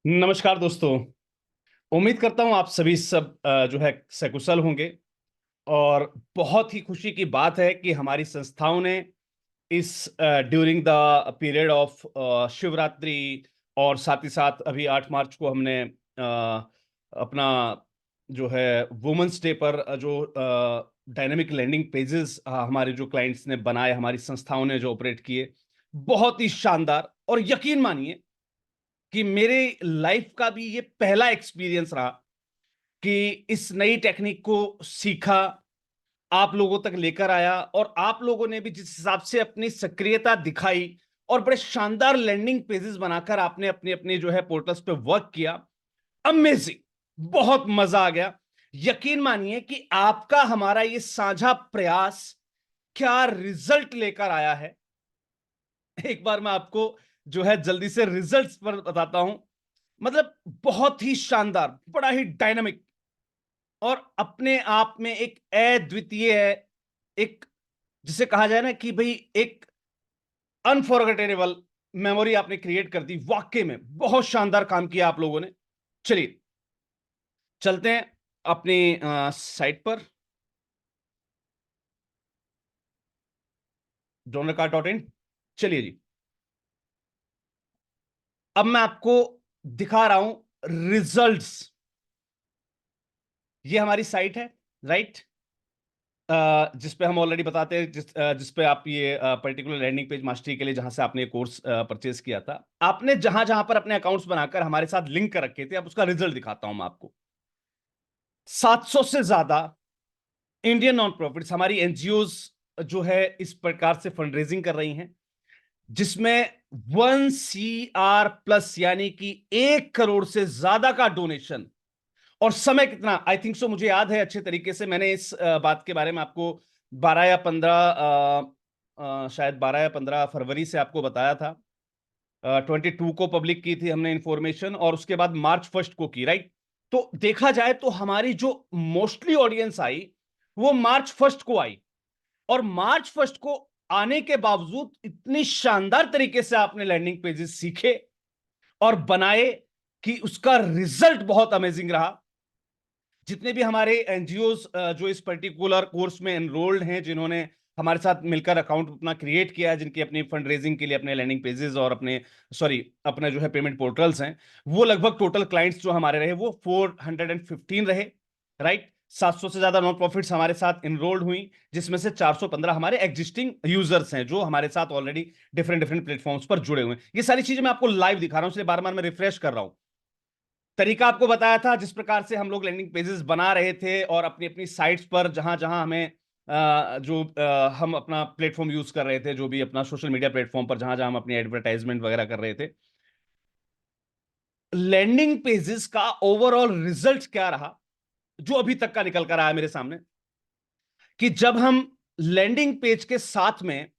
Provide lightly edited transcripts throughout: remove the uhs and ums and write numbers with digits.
नमस्कार दोस्तों। उम्मीद करता हूं आप सभी सब जो है सकुशल होंगे। और बहुत ही खुशी की बात है कि हमारी संस्थाओं ने इस during the period of Shivratri और साथ ही साथ अभी 8 मार्च को हमने अपना जो है वुमेन्स डे पर जो डायनेमिक लैंडिंग पेजेस हमारे जो क्लाइंट्स ने बनाए, हमारी संस्थाओं ने जो ऑपरेट किए, बहुत ही शानदार। और यकीन मानिए कि मेरे लाइफ का भी ये पहला एक्सपीरियंस रहा कि इस नई टेक्निक को सीखा, आप लोगों तक लेकर आया, और आप लोगों ने भी जिस हिसाब से अपनी सक्रियता दिखाई और बड़े शानदार लैंडिंग पेजेस बनाकर आपने अपने अपने जो है पोर्टल्स पे वर्क किया। अमेजिंग, बहुत मजा आ गया। यकीन मानिए कि आपका हमारा ये साझा प्रयास क्या रिजल्ट लेकर आया है। एक बार मैं आपको जो है जल्दी से रिजल्ट्स पर बताता हूं। मतलब बहुत ही शानदार, बड़ा ही डायनामिक और अपने आप में एक अद्वितीय है। एक जिसे कहा जाए ना कि भाई एक अनफॉरगेटेबल मेमोरी आपने क्रिएट कर दी। वाकई में बहुत शानदार काम किया आप लोगों ने। चलिए चलते हैं अपनी साइट पर, डोनरकार्ड.in। चलिए जी, अब मैं आपको दिखा रहा हूं रिजल्ट्स। ये हमारी साइट है, राइट। जिस पे हम ऑलरेडी बताते हैं, जिस पे आप ये पर्टिकुलर लैंडिंग पेज मास्टरी के लिए जहां से आपने कोर्स परचेज किया था, आपने जहां जहां पर अपने अकाउंट्स बनाकर हमारे साथ लिंक कर रखे थे, अब उसका रिजल्ट दिखाता हूं मैं आपको। 700 से ज्यादा इंडियन नॉन प्रॉफिट्स, हमारी एनजीओज जो है इस प्रकार से फंड रेजिंग कर रही हैं, जिसमें 1 CR+ यानी कि 1 करोड़ से ज्यादा का डोनेशन। और समय कितना, आई थिंक सो, मुझे याद है अच्छे तरीके से, मैंने इस बात के बारे में आपको 12 या 15 शायद 12 या 15 फरवरी से आपको बताया था। 22 को पब्लिक की थी हमने इंफॉर्मेशन, और उसके बाद मार्च 1 को की, राइट। तो देखा जाए तो हमारी जो मोस्टली ऑडियंस आई वो मार्च 1 को आई। और मार्च 1 को आने के बावजूद इतनी शानदार तरीके से आपने लैंडिंग पेजेस सीखे और बनाए कि उसका रिजल्ट बहुत अमेजिंग रहा। जितने भी हमारे एनजीओज जो इस पर्टिकुलर कोर्स में एनरोल्ड हैं, जिन्होंने हमारे साथ मिलकर अकाउंट अपना क्रिएट किया है, जिनकी अपनी फंड रेजिंग के लिए अपने लैंडिंग पेजेस और अपने अपने जो है पेमेंट पोर्टल्स हैं, वो लगभग टोटल क्लाइंट्स जो हमारे रहे वो 415 रहे, राइट। 700 से ज्यादा नॉन प्रॉफिट्स हमारे साथ इनरोल्ड हुई, जिसमें से 415 हमारे एग्जिस्टिंग यूजर्स हैं जो हमारे साथ ऑलरेडी डिफरेंट डिफरेंट प्लेटफॉर्म्स पर जुड़े हुए हैं। ये सारी चीजें मैं आपको लाइव दिखा रहा हूं, इसलिए बार बार मैं रिफ्रेश कर रहा हूं। तरीका आपको बताया था जिस प्रकार से हम लोग लैंडिंग पेजेस बना रहे थे, और अपनी अपनी साइट्स पर जहां जहां हमें हम अपना प्लेटफॉर्म यूज कर रहे थे, जो भी अपना सोशल मीडिया प्लेटफॉर्म पर जहां जहां हम अपनी एडवर्टाइजमेंट वगैरह कर रहे थे, लैंडिंग पेजेस का ओवरऑल रिजल्ट क्या रहा, जो अभी तक का निकल कर आया मेरे सामने। कि जब हम लैंडिंग पेज के साथ में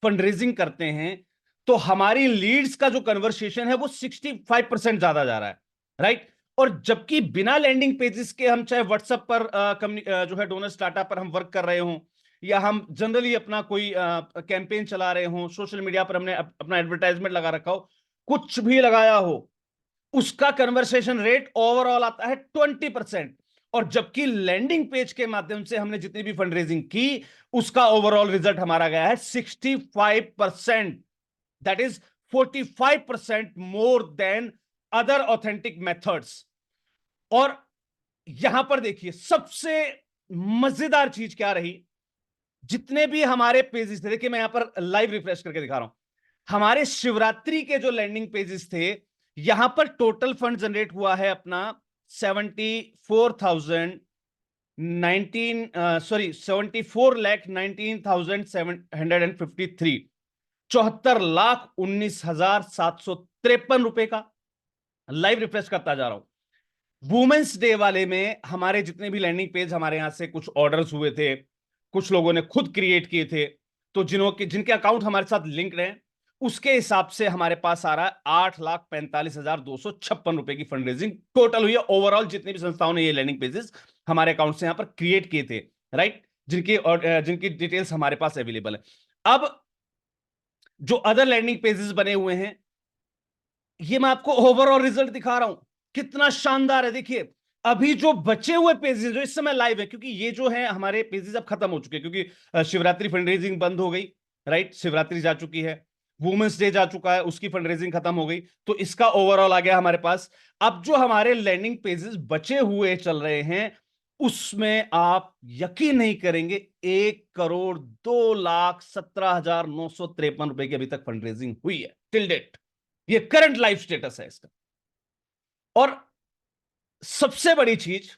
फंडरेजिंग करते हैं, तो हमारी लीड्स का जो कन्वर्सेशन है वो 65% ज्यादा जा रहा है, राइट। और जबकि बिना लैंडिंग पेजेस के हम चाहे व्हाट्सएप पर जो है डोनर स्टार्टअप पर हम वर्क कर रहे हों, या हम जनरली अपना कोई कैंपेन चला रहे हों, सोशल मीडिया पर हमने अपना एडवर्टाइजमेंट लगा रखा हो, कुछ भी लगाया हो, उसका कन्वर्सेशन रेट ओवरऑल आता है 20%। और जबकि लैंडिंग पेज के माध्यम से हमने जितनी भी फंड रेजिंग की, उसका ओवरऑल रिजल्ट हमारा गया है 65%। That is 45% more than other authentic methods. और यहां पर देखिए सबसे मजेदार चीज क्या रही। जितने भी हमारे पेजेस थे, देखिए मैं यहां पर लाइव रिफ्रेश करके दिखा रहा हूं, हमारे शिवरात्रि के जो लैंडिंग पेजेस थे, यहां पर टोटल फंड जनरेट हुआ है अपना 74,19,753, 74,19,753 रुपए का। लाइव रिफ्रेश करता जा रहा हूं। वुमेन्स डे वाले में हमारे जितने भी लैंडिंग पेज हमारे यहां से कुछ ऑर्डर्स हुए थे, कुछ लोगों ने खुद क्रिएट किए थे, तो जिनके अकाउंट हमारे साथ लिंक्ड हैं, उसके हिसाब से हमारे पास आ रहा है 8,45,256 रुपए की फंड रेजिंग टोटल हुई है ओवरऑल, जितनी भी संस्थाओं ने ये लैंडिंग पेजेस हमारे अकाउंट से यहां पर क्रिएट किए थे, राइट। जिनकी डिटेल्स हमारे पास अवेलेबल है। अब जो अदर लैंडिंग पेजेस बने हुए हैं, ये मैं आपको ओवरऑल रिजल्ट दिखा रहा हूं, कितना शानदार है। देखिए अभी जो बचे हुए पेजेस जो इस समय लाइव है, क्योंकि ये जो है हमारे पेजेस अब खत्म हो चुके हैं, क्योंकि शिवरात्रि फंड रेजिंग बंद हो गई, राइट, शिवरात्रि जा चुकी है, वुमेन्स डे जा चुका है, उसकी फंड रेजिंग खत्म हो गई, तो इसका ओवरऑल आ गया हमारे पास। अब जो हमारे लैंडिंग पेजेस बचे हुए चल रहे हैं, उसमें आप यकीन नहीं करेंगे 1,02,17,953 की अभी तक फंड रेजिंग हुई है टिल डेट। ये करंट लाइफ स्टेटस है इसका। और सबसे बड़ी चीज,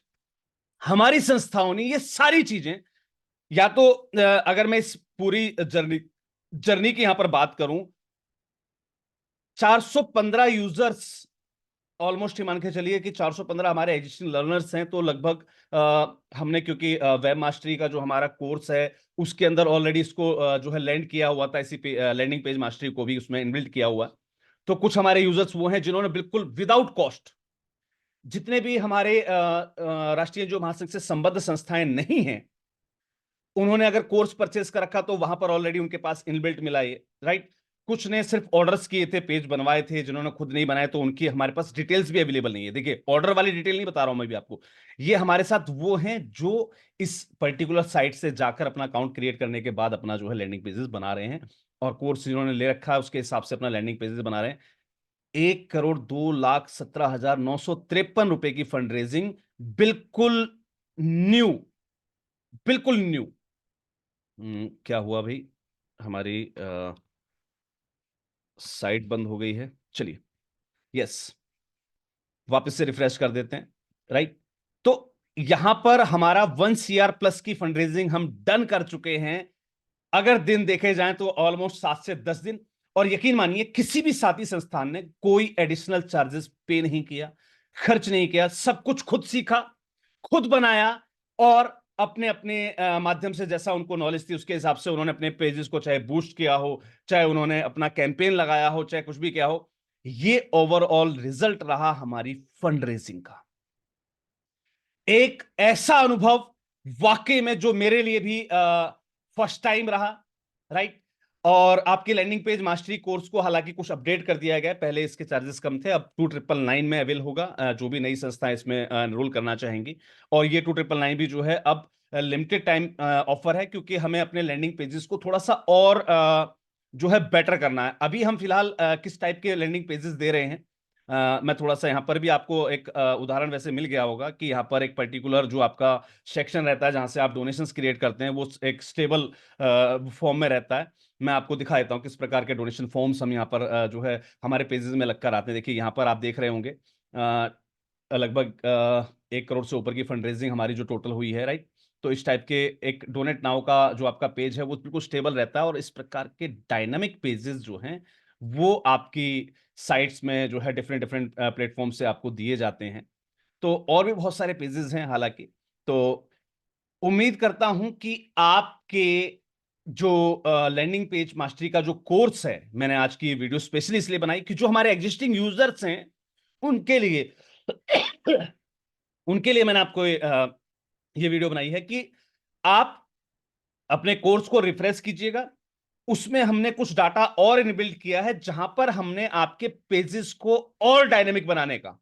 हमारी संस्थाओं ने ये सारी चीजें, या तो अगर मैं इस पूरी जर्नी जर्नी की यहां पर बात करूं, 415 यूजर्स ऑलमोस्ट, मान के चलिए कि 415 हमारे एग्जिस्टिंग लर्नर्स हैं, तो लगभग हमने, क्योंकि वेब मास्टरी का जो हमारा कोर्स है उसके अंदर ऑलरेडी इसको जो है लैंड किया हुआ था, इसी लैंडिंग पेज मास्टरी को भी उसमें इनबिल्ट किया हुआ। तो कुछ हमारे यूजर्स वो हैं जिन्होंने बिल्कुल विदाउट कॉस्ट, जितने भी हमारे राष्ट्रीय जो महासंघ से संबद्ध संस्थाएं नहीं हैं, उन्होंने अगर कोर्स परचेस कर रखा तो वहां पर ऑलरेडी उनके पास इनबिल्ट मिला है, राइट। कुछ ने सिर्फ ऑर्डर्स किए थे, पेज बनवाए थे, जिन्होंने खुद नहीं बनाए तो उनकी हमारे पास डिटेल्स भी अवेलेबल नहीं है। देखिए ऑर्डर वाली डिटेल नहीं बता रहा हूं मैं भी आपको, ये हमारे साथ वो हैं जो इस पर्टिकुलर साइट से जाकर अपना अकाउंट क्रिएट करने के बाद अपना जो है लैंडिंग पेजेस बना रहे हैं, और कोर्स जिन्होंने ले रखा है उसके हिसाब से अपना लैंडिंग पेजेस बना रहे हैं। 1,02,17,953 की फंड रेजिंग, बिल्कुल न्यू, बिल्कुल न्यू। क्या हुआ भाई, हमारी साइट बंद हो गई है, चलिए, यस, वापस से रिफ्रेश कर देते हैं, राइट। तो यहां पर हमारा 1 CR+ की फंड रेजिंग हम डन कर चुके हैं। अगर दिन देखे जाएं तो ऑलमोस्ट 7 से 10 दिन। और यकीन मानिए किसी भी साथी संस्थान ने कोई एडिशनल चार्जेस पे नहीं किया, खर्च नहीं किया, सब कुछ खुद सीखा, खुद बनाया, और अपने अपने माध्यम से जैसा उनको नॉलेज थी उसके हिसाब से उन्होंने अपने पेजेस को चाहे बूस्ट किया हो, चाहे उन्होंने अपना कैंपेन लगाया हो, चाहे कुछ भी किया हो। ये ओवरऑल रिजल्ट रहा हमारी फंड रेजिंग का। एक ऐसा अनुभव वाकई में जो मेरे लिए भी फर्स्ट टाइम रहा, राइट। और आपके लैंडिंग पेज मास्टरी कोर्स को हालांकि कुछ अपडेट कर दिया गया, पहले इसके चार्जेस कम थे, अब 2,999 में अवेल होगा, जो भी नई संस्था इसमें एनरोल करना चाहेंगी। और ये 2,999 भी जो है अब लिमिटेड टाइम ऑफर है, क्योंकि हमें अपने लैंडिंग पेजेस को थोड़ा सा और जो है बेटर करना है। अभी हम फिलहाल किस टाइप के लैंडिंग पेजेस दे रहे हैं, मैं थोड़ा सा यहाँ पर भी आपको एक उदाहरण वैसे मिल गया होगा कि यहाँ पर एक पर्टिकुलर जो आपका सेक्शन रहता है जहाँ से आप डोनेशंस क्रिएट करते हैं, वो एक स्टेबल फॉर्म में रहता है। मैं आपको दिखा देता हूँ किस प्रकार के डोनेशन फॉर्म्स हम यहाँ पर जो है हमारे पेजेस में लगकर आते हैं। देखिए यहाँ पर आप देख रहे होंगे लगभग 1 करोड़ से ऊपर की फंड रेजिंग हमारी जो टोटल हुई है, राइट। तो इस टाइप के एक डोनेट नाउ का जो आपका पेज है वो बिल्कुल स्टेबल रहता है, और इस प्रकार के डायनामिक पेजेस जो हैं वो आपकी साइट्स में जो है डिफरेंट डिफरेंट प्लेटफॉर्म से आपको दिए जाते हैं। तो और भी बहुत सारे पेजेस हैं हालांकि। तो उम्मीद करता हूं कि आपके जो लैंडिंग पेज मास्टरी का जो कोर्स है, मैंने आज की वीडियो स्पेशली इसलिए बनाई कि जो हमारे एग्जिस्टिंग यूजर्स हैं उनके लिए उनके लिए मैंने आपको ये वीडियो बनाई है कि आप अपने कोर्स को रिफ्रेश कीजिएगा। उसमें हमने कुछ डाटा और इनबिल्ट किया है, जहां पर हमने आपके पेजेस को और डायनेमिक बनाने का,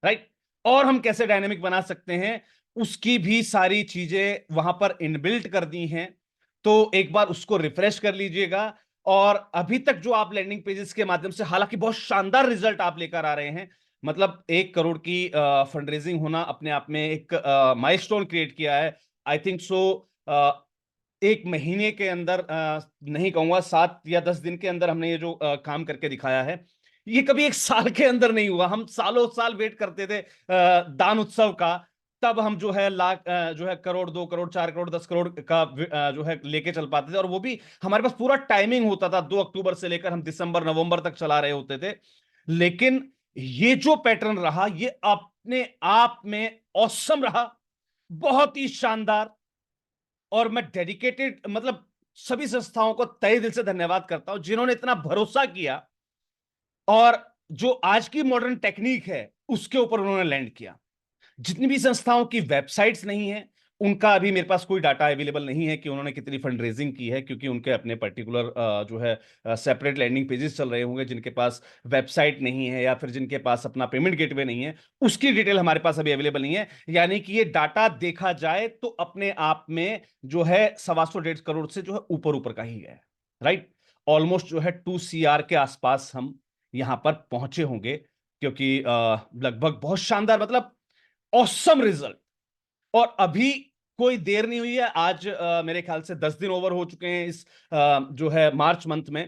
राइट, और हम कैसे डायनेमिक बना सकते हैं उसकी भी सारी चीजें वहां पर इनबिल्ट कर दी हैं। तो एक बार उसको रिफ्रेश कर लीजिएगा। और अभी तक जो आप लैंडिंग पेजेस के माध्यम से हालांकि बहुत शानदार रिजल्ट आप लेकर आ रहे हैं, मतलब 1 करोड़ की फंड रेजिंग होना अपने आप में एक माइलस्टोन क्रिएट किया है। आई थिंक सो 1 महीने के अंदर, नहीं कहूंगा 7 या 10 दिन के अंदर, हमने ये जो काम करके दिखाया है, ये कभी 1 साल के अंदर नहीं हुआ। हम सालों साल वेट करते थे दान उत्सव का, तब हम जो है लाख जो है करोड़, 2 करोड़, 4 करोड़, 10 करोड़ का जो है लेके चल पाते थे। और वो भी हमारे पास पूरा टाइमिंग होता था, 2 अक्टूबर से लेकर हम दिसंबर नवंबर तक चला रहे होते थे। लेकिन ये जो पैटर्न रहा ये अपने आप में औसम रहा, बहुत ही शानदार। और मैं डेडिकेटेड, मतलब सभी संस्थाओं को तहे दिल से धन्यवाद करता हूं जिन्होंने इतना भरोसा किया, और जो आज की मॉडर्न टेक्निक है उसके ऊपर उन्होंने लैंड किया। जितनी भी संस्थाओं की वेबसाइट्स नहीं है उनका अभी मेरे पास कोई डाटा अवेलेबल नहीं है कि उन्होंने कितनी फंड रेजिंग की है, क्योंकि उनके अपने पर्टिकुलर जो है सेपरेट लैंडिंग पेजेस चल रहे होंगे, जिनके पास वेबसाइट नहीं है या फिर जिनके पास अपना पेमेंट गेटवे नहीं है, उसकी डिटेल हमारे पास अभी अवेलेबल नहीं है। यानी कि ये डाटा देखा जाए तो अपने आप में जो है 125 करोड़ से जो है ऊपर ऊपर का ही है, राइट। ऑलमोस्ट जो है 2 CR के आसपास हम यहां पर पहुंचे होंगे, क्योंकि लगभग बहुत शानदार, मतलब ऑसम रिजल्ट। और अभी कोई देर नहीं हुई है, आज मेरे ख्याल से 10 दिन ओवर हो चुके हैं इस जो है मार्च मंथ में।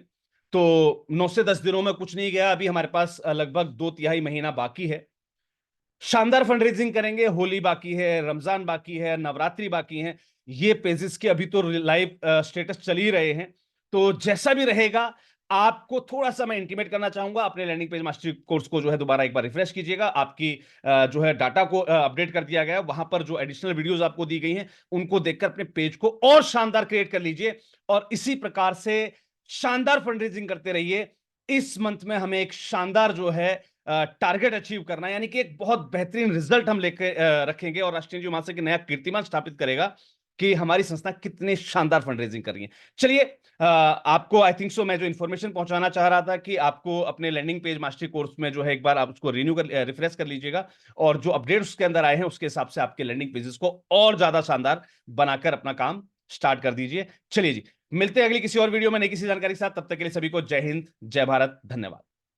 तो 9 से 10 दिनों में कुछ नहीं गया, अभी हमारे पास लगभग 2 तिहाई महीना बाकी है। शानदार फंड रेजिंग करेंगे, होली बाकी है, रमजान बाकी है, नवरात्रि बाकी है। ये पेजेस के अभी तो लाइव स्टेटस चल ही रहे हैं। तो जैसा भी रहेगा, आपको थोड़ा सा मैं इंटीमेट करना चाहूंगा, अपने लैंडिंग पेज मास्टरी कोर्स को जो है दोबारा एक बार रिफ्रेश कीजिएगा। आपकी जो है डाटा को अपडेट कर दिया गया है, वहां पर जो एडिशनल वीडियोस आपको दी गई हैं उनको देखकर अपने पेज को और शानदार क्रिएट कर लीजिए, और इसी प्रकार से शानदार फंड रेजिंग करते रहिए। इस मंथ में हमें एक शानदार जो है टारगेट अचीव करना है, यानी कि एक बहुत बेहतरीन रिजल्ट हम लेकर रखेंगे, और राष्ट्रीय एनजीओ महासंघ नया कीर्तिमान स्थापित करेगा कि हमारी संस्था कितने शानदार फंड रेजिंग कर रही है। चलिए, आपको आई थिंक सो मैं जो इन्फॉर्मेशन पहुंचाना चाह रहा था कि आपको अपने लैंडिंग पेज मास्टरी कोर्स में जो है एक बार आप उसको रिन्यू कर रिफ्रेश कर लीजिएगा, और जो अपडेट्स उसके अंदर आए हैं उसके हिसाब से आपके लैंडिंग पेजेस को और ज्यादा शानदार बनाकर अपना काम स्टार्ट कर दीजिए। चलिए जी, मिलते हैं अगली किसी और वीडियो में नई किसी जानकारी के साथ। तब तक के लिए सभी को जय हिंद, जय भारत, धन्यवाद।